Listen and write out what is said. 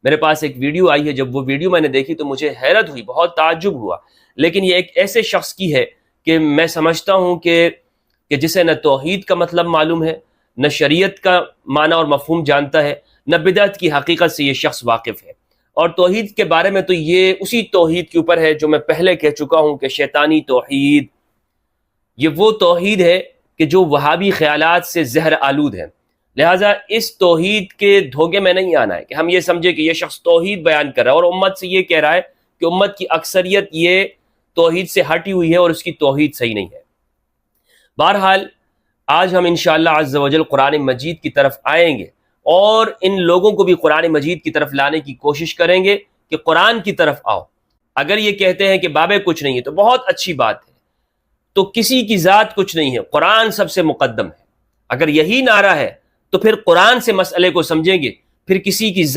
میرے پاس ایک ویڈیو آئی ہے، جب وہ ویڈیو میں نے دیکھی تو مجھے حیرت ہوئی، بہت تعجب ہوا، لیکن یہ ایک ایسے شخص کی ہے کہ میں سمجھتا ہوں کہ جسے نہ توحید کا مطلب معلوم ہے، نہ شریعت کا معنی اور مفہوم جانتا ہے، نہ بدعت کی حقیقت سے یہ شخص واقف ہے۔ اور توحید کے بارے میں تو یہ اسی توحید کے اوپر ہے جو میں پہلے کہہ چکا ہوں کہ شیطانی توحید، یہ وہ توحید ہے کہ جو وہابی خیالات سے زہر آلود ہے۔ لہٰذا اس توحید کے دھوکے میں نہیں آنا ہے کہ ہم یہ سمجھے کہ یہ شخص توحید بیان کر رہا ہے اور امت سے یہ کہہ رہا ہے کہ امت کی اکثریت یہ توحید سے ہٹی ہوئی ہے اور اس کی توحید صحیح نہیں ہے۔ بہرحال آج ہم انشاءاللہ عز و جل قرآن مجید کی طرف آئیں گے اور ان لوگوں کو بھی قرآن مجید کی طرف لانے کی کوشش کریں گے کہ قرآن کی طرف آؤ۔ اگر یہ کہتے ہیں کہ بابے کچھ نہیں ہے تو بہت اچھی بات ہے، تو کسی کی ذات کچھ نہیں ہے، قرآن سب سے مقدم ہے۔ اگر یہی نعرہ ہے تو پھر قرآن سے مسئلے کو سمجھیں گے، پھر کسی کی ذات